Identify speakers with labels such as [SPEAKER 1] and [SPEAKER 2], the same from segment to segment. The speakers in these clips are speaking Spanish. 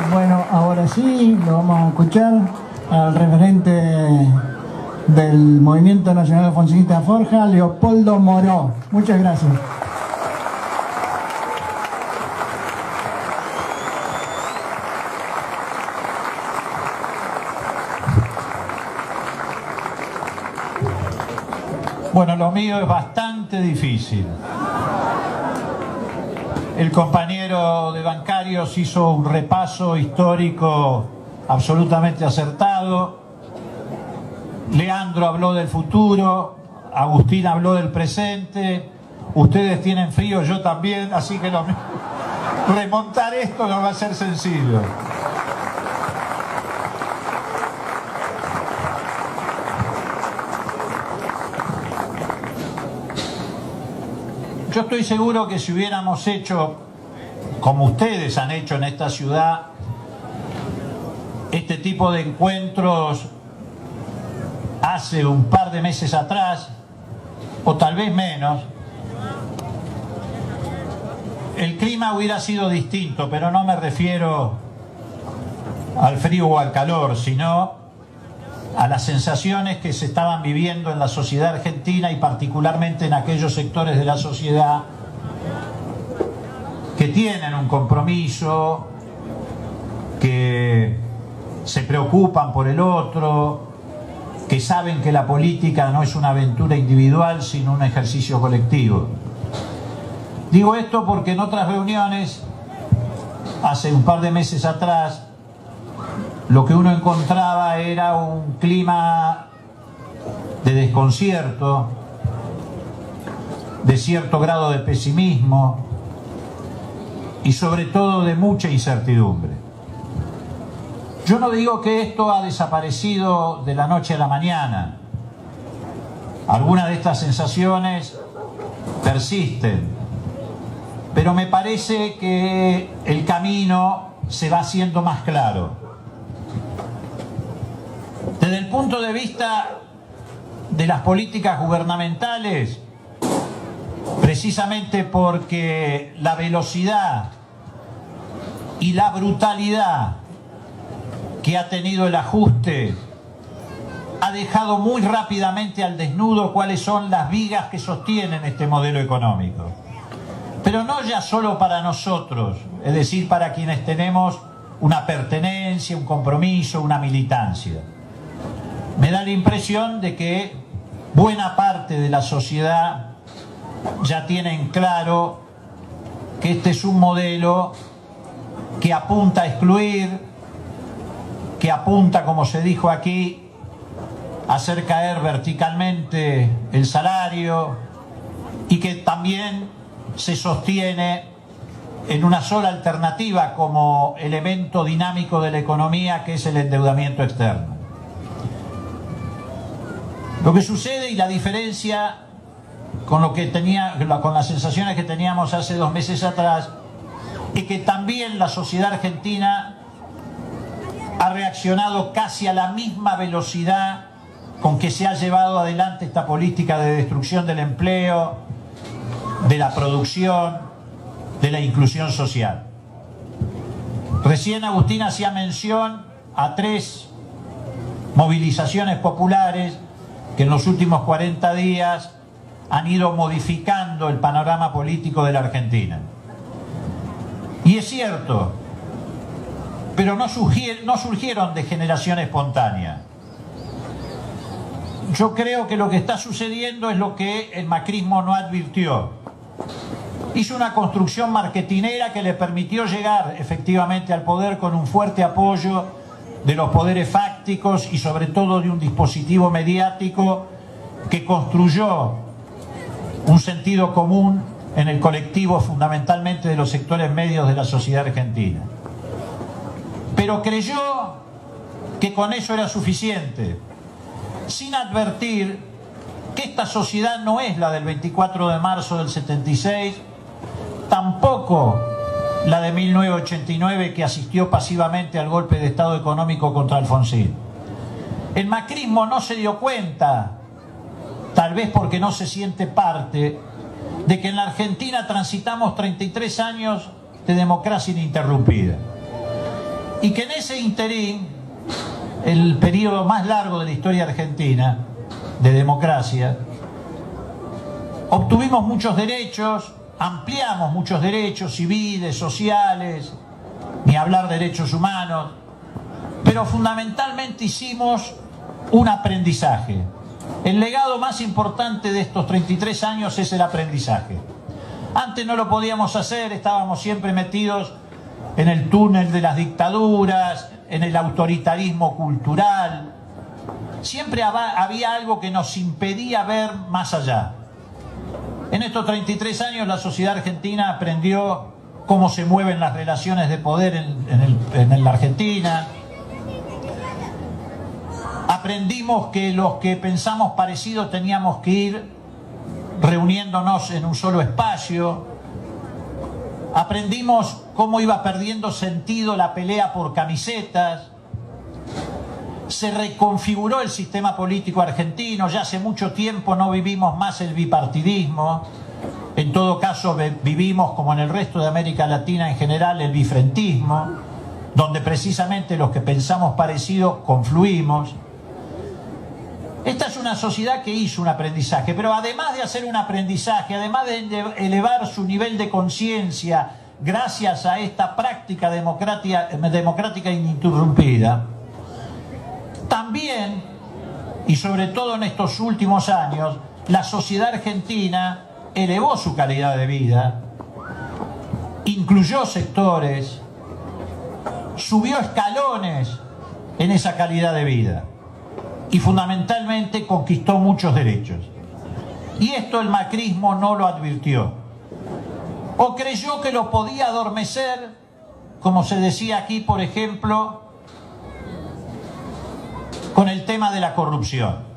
[SPEAKER 1] Bueno, ahora sí, lo vamos a escuchar al referente del Movimiento Nacional Alfonsinista Forja, Leopoldo Moró. Muchas gracias.
[SPEAKER 2] Bueno, lo mío es bastante difícil. El compañero de bancarios hizo un repaso histórico absolutamente acertado. Leandro habló del futuro, Agustín habló del presente. Ustedes tienen frío, yo también, así que remontar esto no va a ser sencillo. Yo estoy seguro que si hubiéramos hecho, como ustedes han hecho en esta ciudad, este tipo de encuentros hace un par de meses atrás, o tal vez menos, el clima hubiera sido distinto, pero no me refiero al frío o al calor, sino a las sensaciones que se estaban viviendo en la sociedad argentina y particularmente en aquellos sectores de la sociedad que tienen un compromiso, que se preocupan por el otro, que saben que la política no es una aventura individual sino un ejercicio colectivo. Digo esto porque en otras reuniones, hace un par de meses atrás, lo que uno encontraba era un clima de desconcierto, de cierto grado de pesimismo y sobre todo de mucha incertidumbre. Yo no digo que esto ha desaparecido de la noche a la mañana. Algunas de estas sensaciones persisten, pero me parece que el camino se va haciendo más claro. Desde el punto de vista de las políticas gubernamentales, precisamente porque la velocidad y la brutalidad que ha tenido el ajuste ha dejado muy rápidamente al desnudo cuáles son las vigas que sostienen este modelo económico. Pero no ya solo para nosotros, es decir, para quienes tenemos una pertenencia, un compromiso, una militancia. Me da la impresión de que buena parte de la sociedad ya tiene en claro que este es un modelo que apunta a excluir, que apunta, como se dijo aquí, a hacer caer verticalmente el salario y que también se sostiene en una sola alternativa como elemento dinámico de la economía, que es el endeudamiento externo. Lo que sucede y la diferencia con las sensaciones que teníamos hace 2 meses atrás es que también la sociedad argentina ha reaccionado casi a la misma velocidad con que se ha llevado adelante esta política de destrucción del empleo, de la producción, de la inclusión social. Recién Agustín hacía mención a 3 movilizaciones populares que en los últimos 40 días han ido modificando el panorama político de la Argentina. Y es cierto, pero no surgieron de generación espontánea. Yo creo que lo que está sucediendo es lo que el macrismo no advirtió. Hizo una construcción marketinera que le permitió llegar efectivamente al poder con un fuerte apoyo de los poderes fácticos y sobre todo de un dispositivo mediático que construyó un sentido común en el colectivo, fundamentalmente de los sectores medios de la sociedad argentina. Pero creyó que con eso era suficiente, sin advertir que esta sociedad no es la del 24 de marzo del 76, tampoco la de 1989 que asistió pasivamente al golpe de Estado económico contra Alfonsín. El macrismo no se dio cuenta, tal vez porque no se siente parte, de que en la Argentina transitamos 33 años de democracia ininterrumpida. y que en ese interín, el periodo más largo de la historia argentina de democracia, obtuvimos muchos derechos, ampliamos muchos derechos civiles, sociales, ni hablar de derechos humanos, pero fundamentalmente hicimos un aprendizaje. El legado más importante de estos 33 años es el aprendizaje. Antes no lo podíamos hacer, estábamos siempre metidos en el túnel de las dictaduras, en el autoritarismo cultural. Siempre había algo que nos impedía ver más allá. En estos 33 años la sociedad argentina aprendió cómo se mueven las relaciones de poder en la Argentina. Aprendimos que los que pensamos parecido teníamos que ir reuniéndonos en un solo espacio. Aprendimos cómo iba perdiendo sentido la pelea por camisetas. Se reconfiguró el sistema político argentino. Ya hace mucho tiempo no vivimos más el bipartidismo. En todo caso vivimos, como en el resto de América Latina en general, el bifrentismo, donde precisamente los que pensamos parecido confluimos. Esta es una sociedad que hizo un aprendizaje, pero además de hacer un aprendizaje, además de elevar su nivel de conciencia gracias a esta práctica democrática ininterrumpida, también, y sobre todo en estos últimos años, la sociedad argentina elevó su calidad de vida, incluyó sectores, subió escalones en esa calidad de vida y fundamentalmente conquistó muchos derechos. Y esto el macrismo no lo advirtió, o creyó que lo podía adormecer, como se decía aquí, por ejemplo, con el tema de la corrupción.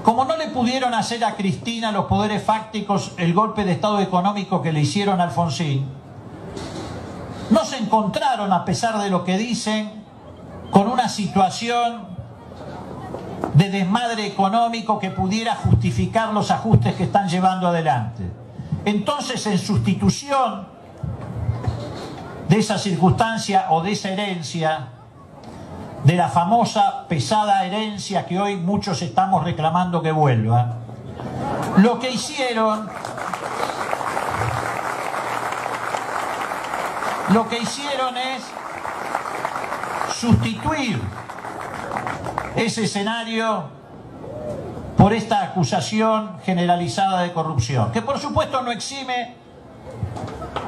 [SPEAKER 2] Como no le pudieron hacer a Cristina los poderes fácticos el golpe de estado económico que le hicieron a Alfonsín, no se encontraron, a pesar de lo que dicen, con una situación de desmadre económico que pudiera justificar los ajustes que están llevando adelante. Entonces, en sustitución de esa circunstancia o de esa herencia, de la famosa pesada herencia que hoy muchos estamos reclamando que vuelva, lo que hicieron es sustituir ese escenario por esta acusación generalizada de corrupción, que por supuesto no exime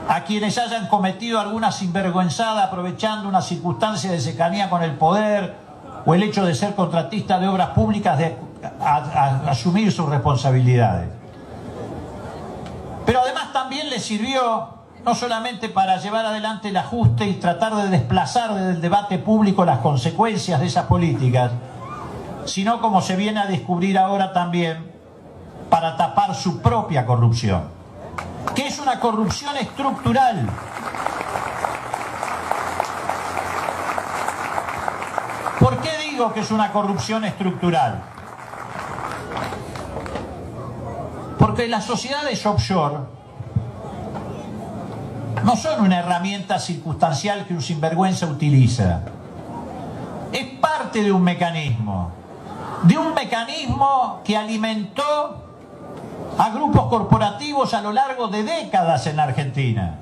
[SPEAKER 2] a quienes hayan cometido alguna sinvergüenzada aprovechando una circunstancia de cercanía con el poder o el hecho de ser contratista de obras públicas de asumir sus responsabilidades. Pero además también le sirvió no solamente para llevar adelante el ajuste y tratar de desplazar del debate público las consecuencias de esas políticas, sino, como se viene a descubrir ahora, también para tapar su propia corrupción, que es una corrupción estructural. ¿Por qué digo que es una corrupción estructural? Porque las sociedades offshore no son una herramienta circunstancial que un sinvergüenza utiliza. Es parte de un mecanismo que alimentó a grupos corporativos a lo largo de décadas en la Argentina.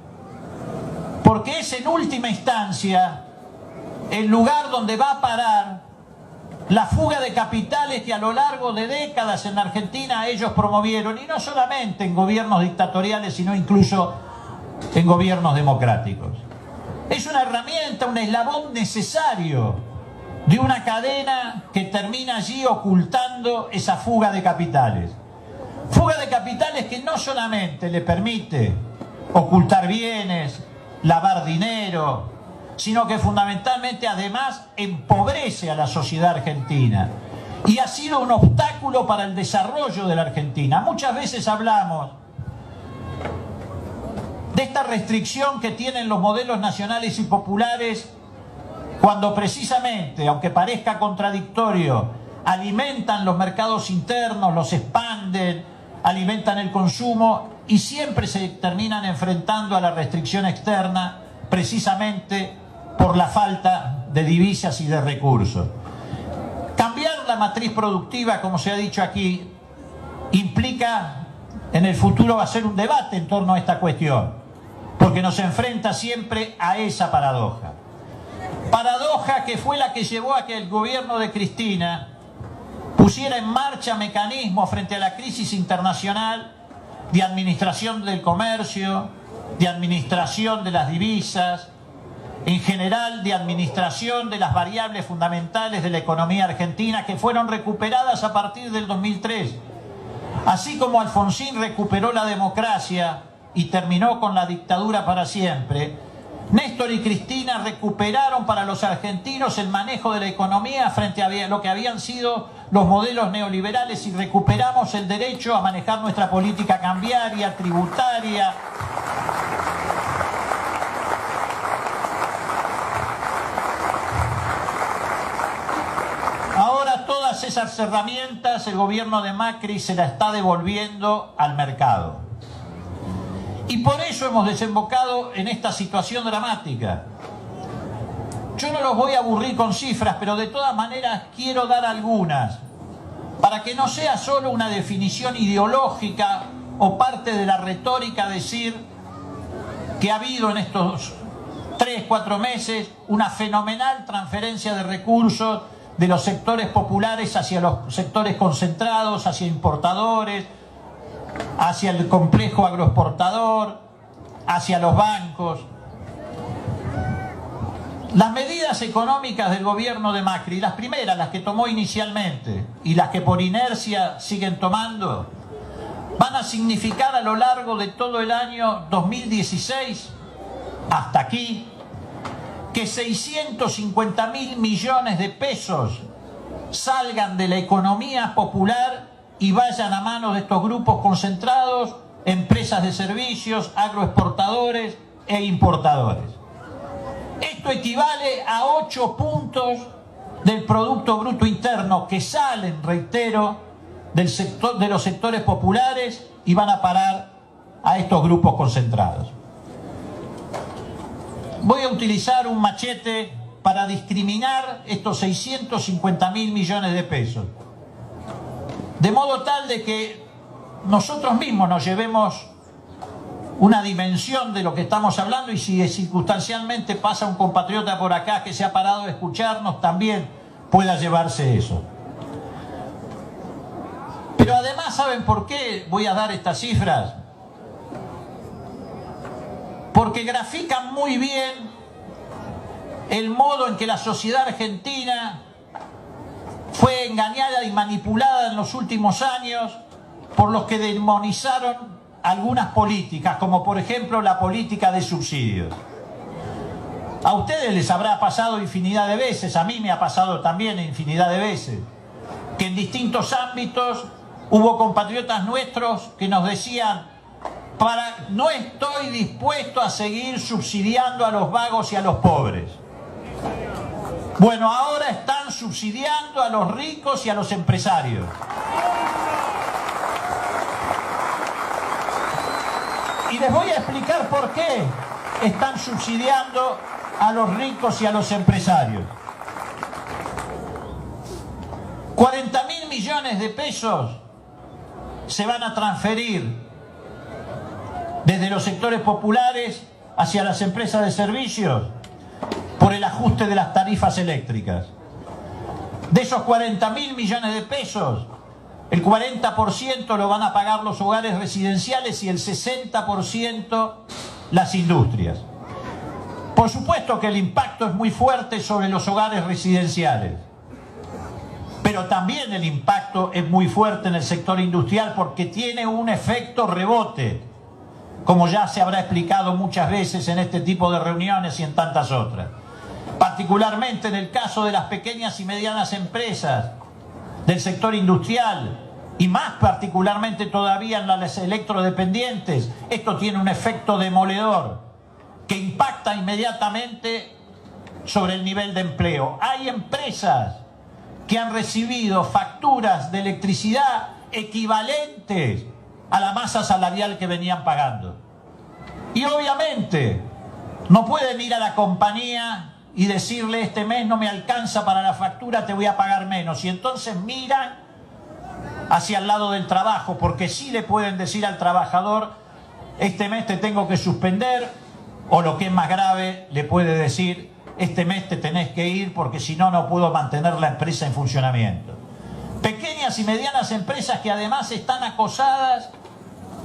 [SPEAKER 2] Porque es en última instancia el lugar donde va a parar la fuga de capitales que a lo largo de décadas en la Argentina ellos promovieron, y no solamente en gobiernos dictatoriales, sino incluso en gobiernos democráticos. Es una herramienta, un eslabón necesario de una cadena que termina allí ocultando esa fuga de capitales. Fuga de capitales que no solamente le permite ocultar bienes, lavar dinero, sino que fundamentalmente además empobrece a la sociedad argentina y ha sido un obstáculo para el desarrollo de la Argentina. Muchas veces hablamos de esta restricción que tienen los modelos nacionales y populares cuando precisamente, aunque parezca contradictorio, alimentan los mercados internos, los expanden, alimentan el consumo y siempre se terminan enfrentando a la restricción externa precisamente por la falta de divisas y de recursos. Cambiar la matriz productiva, como se ha dicho aquí, implica, en el futuro va a ser un debate en torno a esta cuestión, porque nos enfrenta siempre a esa paradoja. Paradoja que fue la que llevó a que el gobierno de Cristina pusiera en marcha mecanismos frente a la crisis internacional de administración del comercio, de administración de las divisas, en general de administración de las variables fundamentales de la economía argentina que fueron recuperadas a partir del 2003. Así como Alfonsín recuperó la democracia y terminó con la dictadura para siempre, Néstor y Cristina recuperaron para los argentinos el manejo de la economía frente a lo que habían sido los modelos neoliberales y recuperamos el derecho a manejar nuestra política cambiaria, tributaria. Ahora todas esas herramientas el gobierno de Macri se las está devolviendo al mercado. Y por eso hemos desembocado en esta situación dramática. Yo no los voy a aburrir con cifras, pero de todas maneras quiero dar algunas, para que no sea solo una definición ideológica o parte de la retórica decir que ha habido en estos 3-4 meses una fenomenal transferencia de recursos de los sectores populares hacia los sectores concentrados, hacia importadores, hacia el complejo agroexportador, hacia los bancos. Las medidas económicas del gobierno de Macri, las primeras, las que tomó inicialmente y las que por inercia siguen tomando, van a significar a lo largo de todo el año 2016 hasta aquí que 650.000 millones de pesos salgan de la economía popular y vayan a manos de estos grupos concentrados, empresas de servicios, agroexportadores e importadores. Esto equivale a 8 puntos del Producto Bruto Interno que salen, reitero, de los sectores populares y van a parar a estos grupos concentrados. Voy a utilizar un machete para discriminar estos 650.000 millones de pesos. De modo tal de que nosotros mismos nos llevemos una dimensión de lo que estamos hablando y si circunstancialmente pasa un compatriota por acá que se ha parado a escucharnos, también pueda llevarse eso. Pero además, ¿saben por qué voy a dar estas cifras? Porque grafican muy bien el modo en que la sociedad argentina fue engañada y manipulada en los últimos años por los que demonizaron algunas políticas, como por ejemplo la política de subsidios. A ustedes les habrá pasado infinidad de veces, a mí me ha pasado también infinidad de veces, que en distintos ámbitos hubo compatriotas nuestros que nos decían: no estoy dispuesto a seguir subsidiando a los vagos y a los pobres. Bueno, ahora están subsidiando a los ricos y a los empresarios. Y les voy a explicar por qué están subsidiando a los ricos y a los empresarios. 40.000 millones de pesos se van a transferir desde los sectores populares hacia las empresas de servicios por el ajuste de las tarifas eléctricas. De esos 40.000 millones de pesos, el 40% lo van a pagar los hogares residenciales y el 60% las industrias. Por supuesto que el impacto es muy fuerte sobre los hogares residenciales, pero también el impacto es muy fuerte en el sector industrial porque tiene un efecto rebote, como ya se habrá explicado muchas veces en este tipo de reuniones y en tantas otras. Particularmente en el caso de las pequeñas y medianas empresas del sector industrial y más particularmente todavía en las electrodependientes, esto tiene un efecto demoledor que impacta inmediatamente sobre el nivel de empleo. Hay empresas que han recibido facturas de electricidad equivalentes a la masa salarial que venían pagando. Y obviamente no pueden ir a la compañía y decirle este mes no me alcanza para la factura, te voy a pagar menos. Y entonces miran hacia el lado del trabajo, porque sí le pueden decir al trabajador, este mes te tengo que suspender, o lo que es más grave, le puede decir, este mes te tenés que ir porque si no, no puedo mantener la empresa en funcionamiento. Pequeñas y medianas empresas que además están acosadas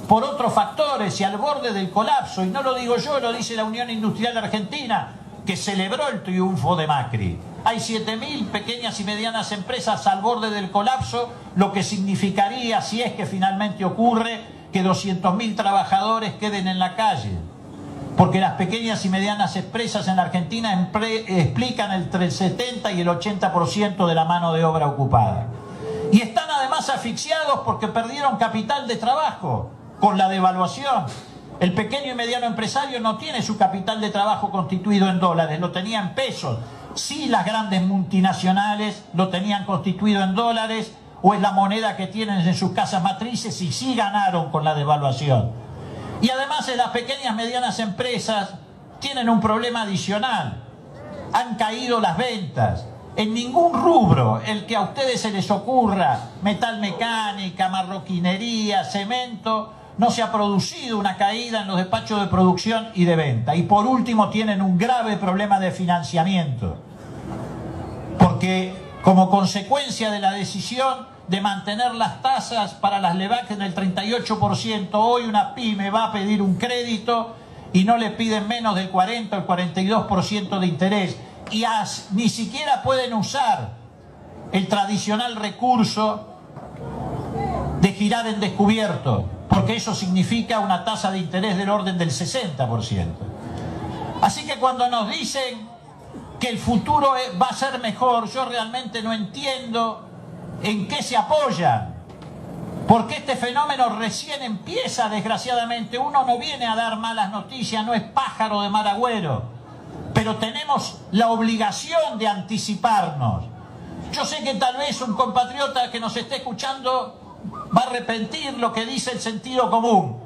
[SPEAKER 2] por otros factores y al borde del colapso, y no lo digo yo, lo dice la Unión Industrial Argentina, que celebró el triunfo de Macri. Hay 7.000 pequeñas y medianas empresas al borde del colapso, lo que significaría, si es que finalmente ocurre, que 200.000 trabajadores queden en la calle. Porque las pequeñas y medianas empresas en la Argentina explican entre el 70 y el 80% de la mano de obra ocupada. Y están además asfixiados porque perdieron capital de trabajo con la devaluación. El pequeño y mediano empresario no tiene su capital de trabajo constituido en dólares, lo tenía en pesos. Sí, las grandes multinacionales lo tenían constituido en dólares, o es la moneda que tienen en sus casas matrices, y sí ganaron con la devaluación. Y además las pequeñas y medianas empresas tienen un problema adicional. Han caído las ventas. En ningún rubro, el que a ustedes se les ocurra, metalmecánica, marroquinería, cemento, no se ha producido una caída en los despachos de producción y de venta. Y por último tienen un grave problema de financiamiento. Porque como consecuencia de la decisión de mantener las tasas para las LEVAC en el 38%, hoy una pyme va a pedir un crédito y no le piden menos del 40 o el 42% de interés. Y ni siquiera pueden usar el tradicional recurso de girar en descubierto, porque eso significa una tasa de interés del orden del 60%. Así que cuando nos dicen que el futuro va a ser mejor, yo realmente no entiendo en qué se apoyan, porque este fenómeno recién empieza, desgraciadamente. Uno no viene a dar malas noticias, no es pájaro de mal agüero, pero tenemos la obligación de anticiparnos. Yo sé que tal vez un compatriota que nos esté escuchando va a arrepentir lo que dice el sentido común,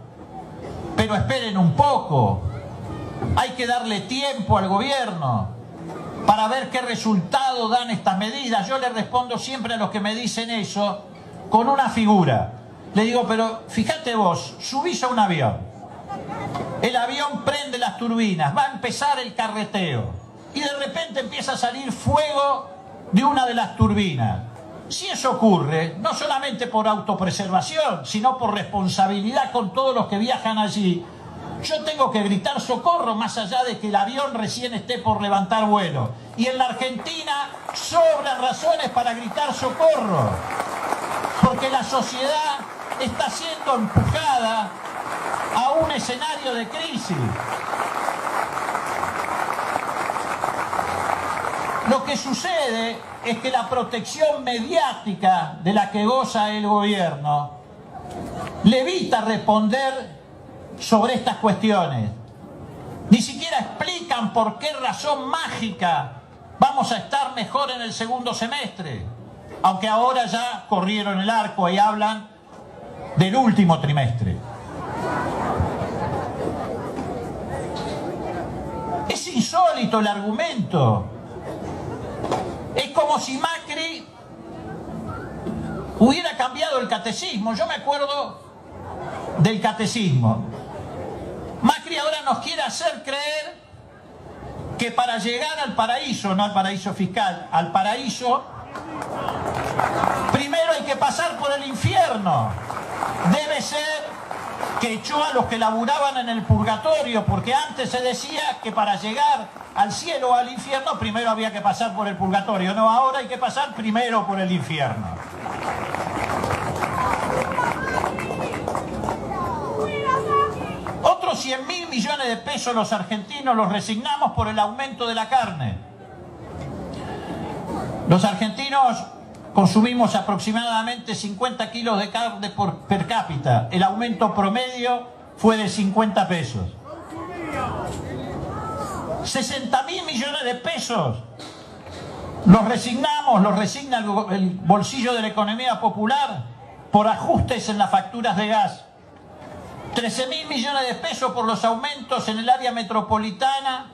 [SPEAKER 2] pero esperen un poco. Hay que darle tiempo al gobierno para ver qué resultado dan estas medidas. Yo le respondo siempre a los que me dicen eso con una figura. Le digo, pero fíjate vos, subís a un avión, el avión prende las turbinas, va a empezar el carreteo y de repente empieza a salir fuego de una de las turbinas. Si eso ocurre, no solamente por autopreservación, sino por responsabilidad con todos los que viajan allí, yo tengo que gritar socorro más allá de que el avión recién esté por levantar vuelo. Y en la Argentina sobran razones para gritar socorro, porque la sociedad está siendo empujada a un escenario de crisis. Lo que sucede es que la protección mediática de la que goza el gobierno le evita responder sobre estas cuestiones. Ni siquiera explican por qué razón mágica vamos a estar mejor en el segundo semestre, aunque ahora ya corrieron el arco y hablan del último trimestre. Es insólito el argumento. Es como si Macri hubiera cambiado el catecismo. Yo me acuerdo del catecismo. Macri ahora nos quiere hacer creer que para llegar al paraíso, no al paraíso fiscal, al paraíso, primero hay que pasar por el infierno. Debe ser que echó a los que laburaban en el purgatorio, porque antes se decía que para llegar al cielo o al infierno primero había que pasar por el purgatorio. No, ahora hay que pasar primero por el infierno. Otros 100.000 millones de pesos los argentinos los resignamos por el aumento de la carne. Los argentinos consumimos aproximadamente 50 kilos de carne per cápita. El aumento promedio fue de 50 pesos. 60.000 millones de pesos los resignamos, los resigna el bolsillo de la economía popular por ajustes en las facturas de gas. 13.000 millones de pesos por los aumentos en el área metropolitana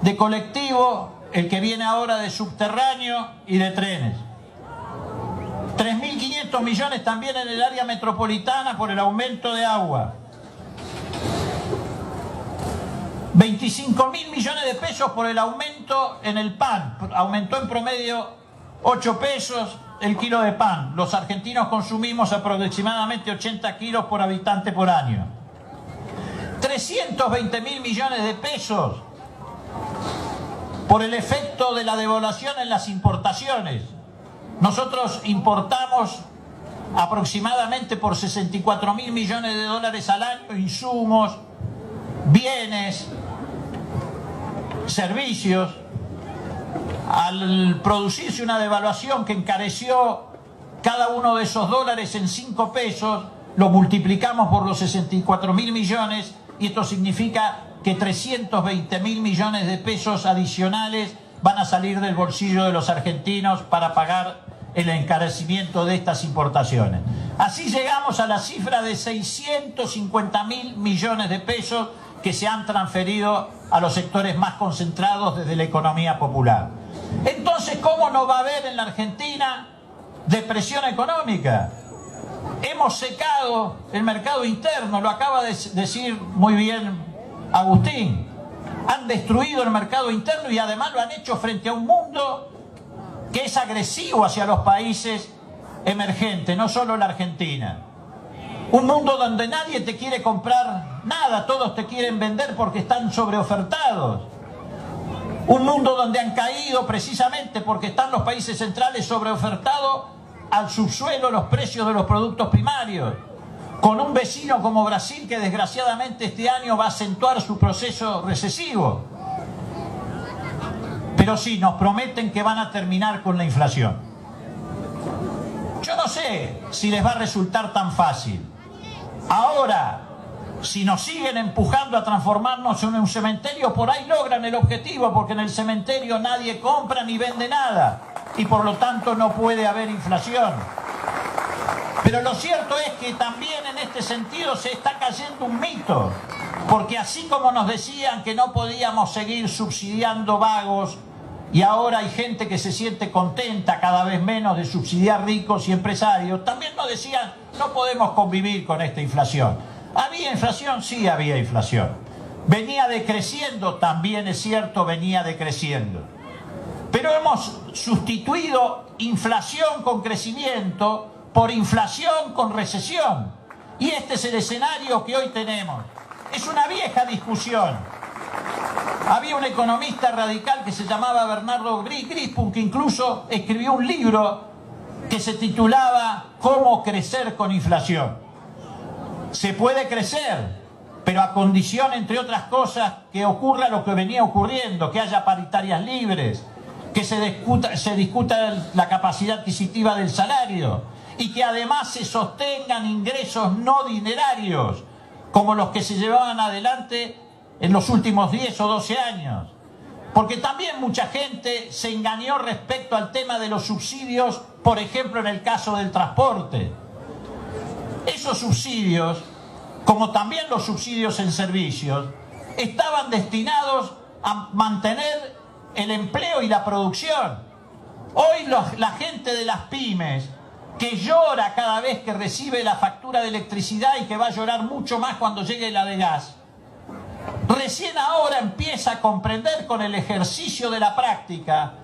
[SPEAKER 2] de colectivo, el que viene ahora de subterráneo y de trenes. 3.500 millones también en el área metropolitana por el aumento de agua. 25.000 millones de pesos por el aumento en el pan. Aumentó en promedio 8 pesos el kilo de pan. Los argentinos consumimos aproximadamente 80 kilos por habitante por año. 320.000 millones de pesos por el efecto de la devaluación en las importaciones. Nosotros importamos aproximadamente por 64.000 millones de dólares al año insumos, bienes, servicios. Al producirse una devaluación que encareció cada uno de esos dólares en 5 pesos, lo multiplicamos por los 64.000 millones y esto significa que 320.000 millones de pesos adicionales van a salir del bolsillo de los argentinos para pagar el encarecimiento de estas importaciones. Así llegamos a la cifra de 650.000 millones de pesos que se han transferido a los sectores más concentrados desde la economía popular. Entonces, ¿cómo no va a haber en la Argentina depresión económica? Hemos secado el mercado interno, lo acaba de decir muy bien Agustín. Han destruido el mercado interno y además lo han hecho frente a un mundo que es agresivo hacia los países emergentes, no solo la Argentina. Un mundo donde nadie te quiere comprar nada, todos te quieren vender porque están sobreofertados. Un mundo donde han caído precisamente porque están los países centrales sobreofertados al subsuelo los precios de los productos primarios. Con un vecino como Brasil que desgraciadamente este año va a acentuar su proceso recesivo. Pero sí, nos prometen que van a terminar con la inflación. Yo no sé si les va a resultar tan fácil. Ahora, si nos siguen empujando a transformarnos en un cementerio, por ahí logran el objetivo, porque en el cementerio nadie compra ni vende nada y por lo tanto no puede haber inflación. Pero lo cierto es que también en este sentido se está cayendo un mito, porque así como nos decían que no podíamos seguir subsidiando vagos y ahora hay gente que se siente contenta cada vez menos de subsidiar ricos y empresarios, también nos decían no podemos convivir con esta inflación. ¿Había inflación? Sí, había inflación. ¿Venía decreciendo? También es cierto, venía decreciendo. Pero hemos sustituido inflación con crecimiento por inflación con recesión. Y este es el escenario que hoy tenemos. Es una vieja discusión. Había un economista radical que se llamaba Bernardo Grispun, que incluso escribió un libro que se titulaba ¿Cómo crecer con inflación? Se puede crecer, pero a condición, entre otras cosas, que ocurra lo que venía ocurriendo, que haya paritarias libres, que se discuta la capacidad adquisitiva del salario y que además se sostengan ingresos no dinerarios, como los que se llevaban adelante en los últimos 10 o 12 años. Porque también mucha gente se engañó respecto al tema de los subsidios, por ejemplo en el caso del transporte. Esos subsidios, como también los subsidios en servicios, estaban destinados a mantener el empleo y la producción. Hoy la gente de las pymes, que llora cada vez que recibe la factura de electricidad y que va a llorar mucho más cuando llegue la de gas, recién ahora empieza a comprender con el ejercicio de la práctica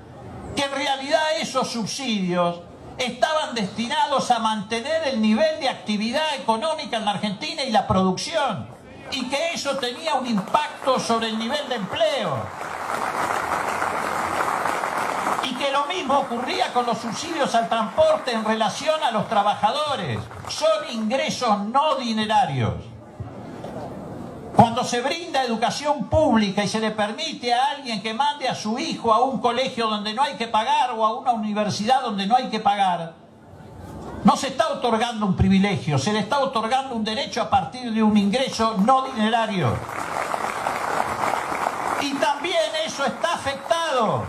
[SPEAKER 2] que en realidad esos subsidios estaban destinados a mantener el nivel de actividad económica en la Argentina y la producción, y que eso tenía un impacto sobre el nivel de empleo. Y que lo mismo ocurría con los subsidios al transporte en relación a los trabajadores. Son ingresos no dinerarios. Cuando se brinda educación pública y se le permite a alguien que mande a su hijo a un colegio donde no hay que pagar o a una universidad donde no hay que pagar, no se está otorgando un privilegio, se le está otorgando un derecho a partir de un ingreso no dinerario. Y también eso está afectado.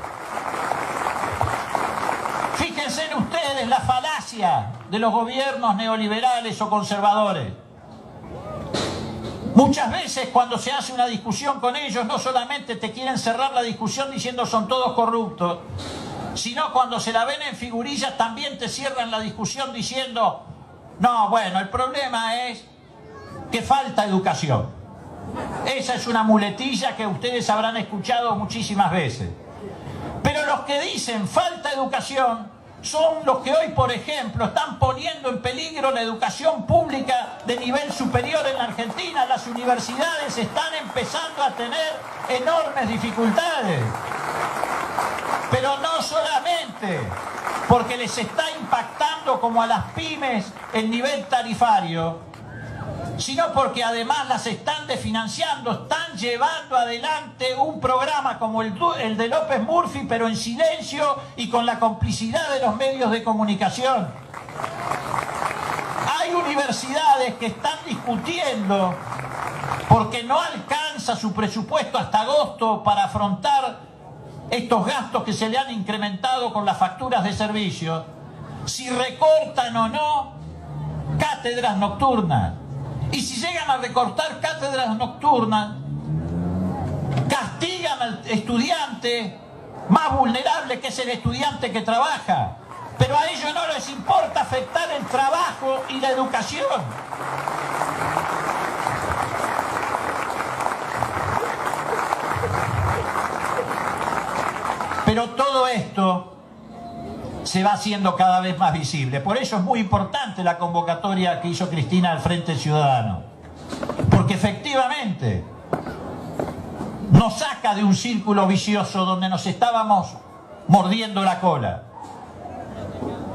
[SPEAKER 2] Fíjense en ustedes la falacia de los gobiernos neoliberales o conservadores. Muchas veces cuando se hace una discusión con ellos, no solamente te quieren cerrar la discusión diciendo son todos corruptos, sino cuando se la ven en figurillas también te cierran la discusión diciendo, no, bueno, el problema es que falta educación. Esa es una muletilla que ustedes habrán escuchado muchísimas veces. Pero los que dicen falta educación son los que hoy, por ejemplo, están poniendo en peligro la educación pública de nivel superior en la Argentina. Las universidades están empezando a tener enormes dificultades. Pero no solamente porque les está impactando como a las pymes el nivel tarifario, sino porque además las están desfinanciando, están llevando adelante un programa como el de López Murphy, pero en silencio y con la complicidad de los medios de comunicación. Hay universidades que están discutiendo porque no alcanza su presupuesto hasta agosto para afrontar estos gastos que se le han incrementado con las facturas de servicios, si recortan o no cátedras nocturnas. Y si llegan a recortar cátedras nocturnas, castigan al estudiante más vulnerable, que es el estudiante que trabaja. Pero a ellos no les importa afectar el trabajo y la educación. Pero todo esto se va haciendo cada vez más visible. Por eso es muy importante la convocatoria que hizo Cristina al Frente Ciudadano. Porque efectivamente nos saca de un círculo vicioso donde nos estábamos mordiendo la cola.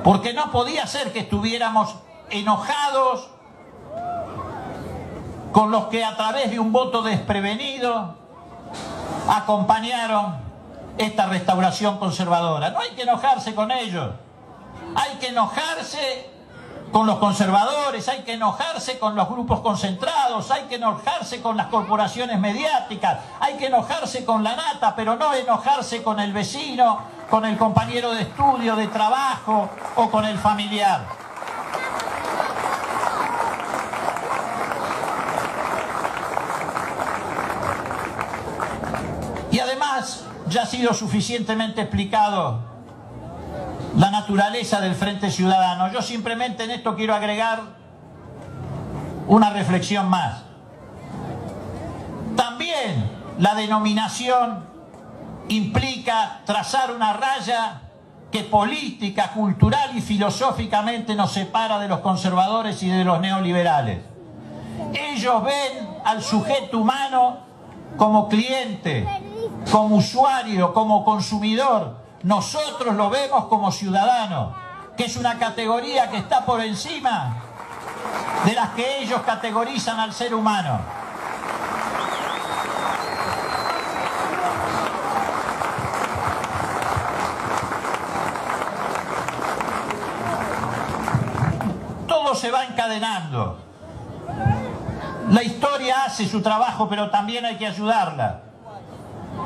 [SPEAKER 2] Porque no podía ser que estuviéramos enojados con los que a través de un voto desprevenido acompañaron esta restauración conservadora. No hay que enojarse con ellos, hay que enojarse con los conservadores, hay que enojarse con los grupos concentrados, hay que enojarse con las corporaciones mediáticas, hay que enojarse con la nata, pero no enojarse con el vecino, con el compañero de estudio, de trabajo o con el familiar. Y además, ya ha sido suficientemente explicado la naturaleza del Frente Ciudadano. Yo simplemente en esto quiero agregar una reflexión más. También la denominación implica trazar una raya que política, cultural y filosóficamente nos separa de los conservadores y de los neoliberales. Ellos ven al sujeto humano como cliente, como usuario, como consumidor. Nosotros lo vemos como ciudadano, que es una categoría que está por encima de las que ellos categorizan al ser humano. Todo se va encadenando. La historia hace su trabajo, pero también hay que ayudarla.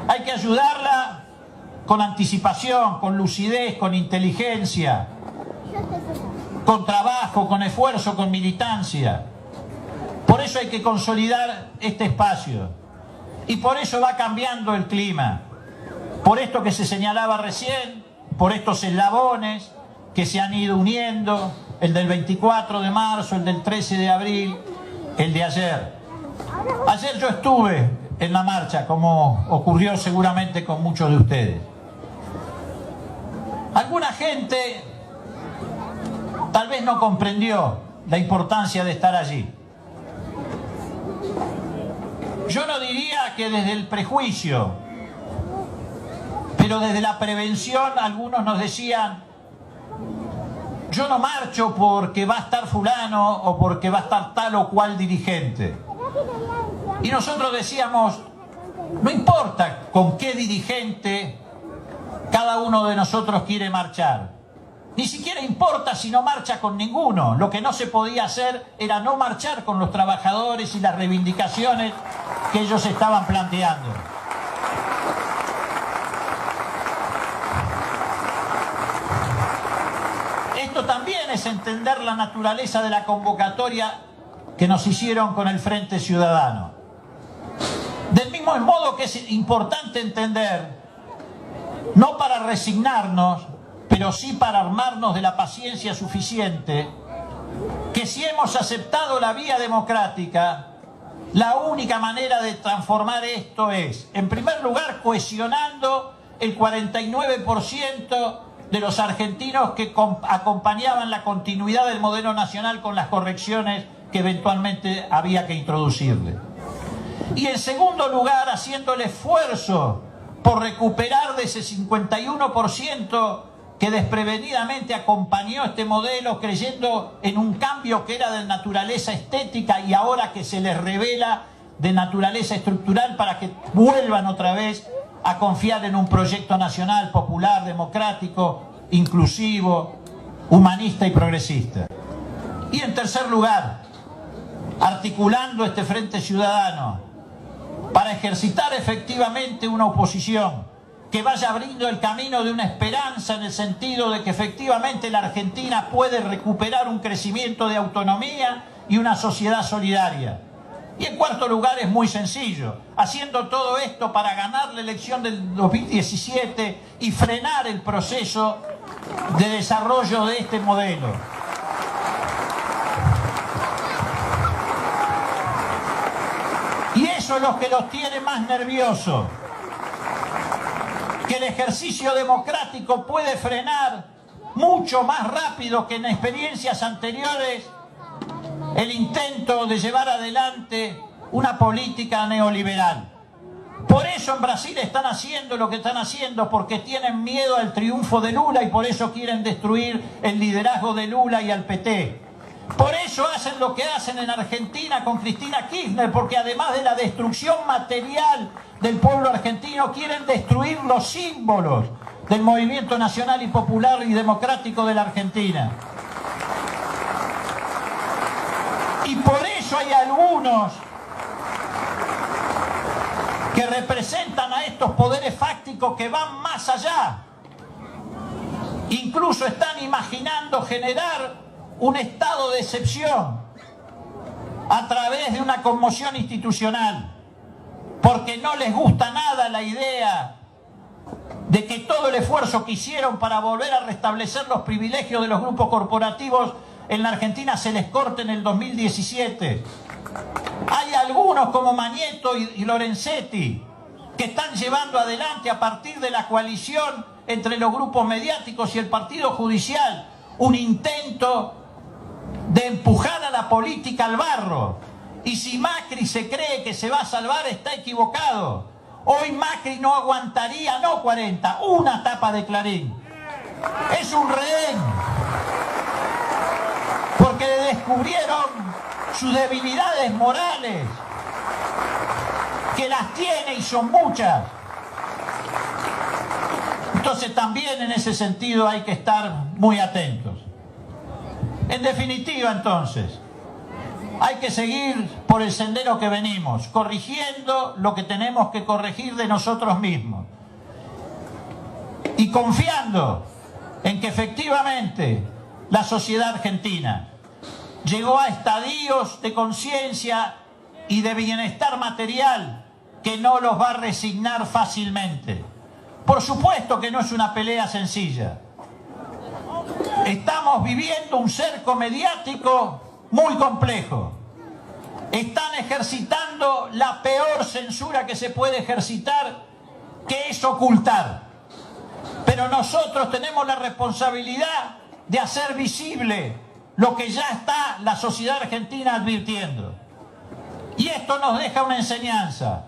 [SPEAKER 2] Hay que ayudarla con anticipación, con lucidez, con inteligencia, con trabajo, con esfuerzo, con militancia. Por eso hay que consolidar este espacio. Y por eso va cambiando el clima. Por esto que se señalaba recién, por estos eslabones que se han ido uniendo, el del 24 de marzo, el del 13 de abril, el de ayer. Ayer yo estuve en la marcha, como ocurrió seguramente con muchos de ustedes. Alguna gente tal vez no comprendió la importancia de estar allí. Yo no diría que desde el prejuicio, pero desde la prevención algunos nos decían: yo no marcho porque va a estar fulano o porque va a estar tal o cual dirigente. Y nosotros decíamos: no importa con qué dirigente cada uno de nosotros quiere marchar. Ni siquiera importa si no marcha con ninguno. Lo que no se podía hacer era no marchar con los trabajadores y las reivindicaciones que ellos estaban planteando. Esto también es entender la naturaleza de la convocatoria que nos hicieron con el Frente Ciudadano. Del mismo modo que es importante entender, no para resignarnos, pero sí para armarnos de la paciencia suficiente, que si hemos aceptado la vía democrática, la única manera de transformar esto es, en primer lugar, cohesionando el 49% de los argentinos que acompañaban la continuidad del modelo nacional con las correcciones que eventualmente había que introducirle. Y en segundo lugar, haciendo el esfuerzo por recuperar de ese 51% que desprevenidamente acompañó este modelo creyendo en un cambio que era de naturaleza estética y ahora que se les revela de naturaleza estructural para que vuelvan otra vez a confiar en un proyecto nacional, popular, democrático, inclusivo, humanista y progresista. Y en tercer lugar, articulando este Frente Ciudadano para ejercitar efectivamente una oposición que vaya abriendo el camino de una esperanza en el sentido de que efectivamente la Argentina puede recuperar un crecimiento de autonomía y una sociedad solidaria. Y en cuarto lugar es muy sencillo, haciendo todo esto para ganar la elección del 2017 y frenar el proceso de desarrollo de este modelo. Y eso es lo que los tiene más nerviosos. Que el ejercicio democrático puede frenar mucho más rápido que en experiencias anteriores el intento de llevar adelante una política neoliberal. Por eso en Brasil están haciendo lo que están haciendo, porque tienen miedo al triunfo de Lula y por eso quieren destruir el liderazgo de Lula y al PT. Por eso hacen lo que hacen en Argentina con Cristina Kirchner, porque además de la destrucción material del pueblo argentino, quieren destruir los símbolos del movimiento nacional y popular y democrático de la Argentina. Y por eso hay algunos que representan a estos poderes fácticos que van más allá. Incluso están imaginando generar un estado de excepción a través de una conmoción institucional, porque no les gusta nada la idea de que todo el esfuerzo que hicieron para volver a restablecer los privilegios de los grupos corporativos en la Argentina se les corte en el 2017. Hay algunos como Mañeto y Lorenzetti que están llevando adelante a partir de la coalición entre los grupos mediáticos y el Partido Judicial un intento de empujar a la política al barro. Y si Macri se cree que se va a salvar, está equivocado. Hoy Macri no aguantaría, no 40, una tapa de Clarín. Es un rehén. Porque le descubrieron sus debilidades morales, que las tiene y son muchas. Entonces también en ese sentido hay que estar muy atentos. En definitiva, entonces, hay que seguir por el sendero que venimos, corrigiendo lo que tenemos que corregir de nosotros mismos. Y confiando en que efectivamente la sociedad argentina llegó a estadios de conciencia y de bienestar material que no los va a resignar fácilmente. Por supuesto que no es una pelea sencilla. Estamos viviendo un cerco mediático muy complejo. Están ejercitando la peor censura que se puede ejercitar, que es ocultar. Pero nosotros tenemos la responsabilidad de hacer visible lo que ya está la sociedad argentina advirtiendo. Y esto nos deja una enseñanza.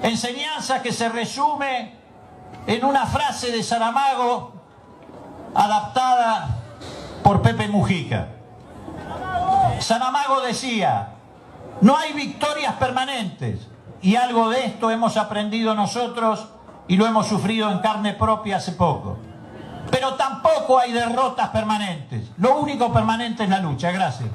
[SPEAKER 2] Enseñanza que se resume en una frase de Saramago adaptada por Pepe Mujica. Saramago decía: no hay victorias permanentes, y algo de esto hemos aprendido nosotros y lo hemos sufrido en carne propia hace poco. Pero tampoco hay derrotas permanentes. Lo único permanente es la lucha. Gracias.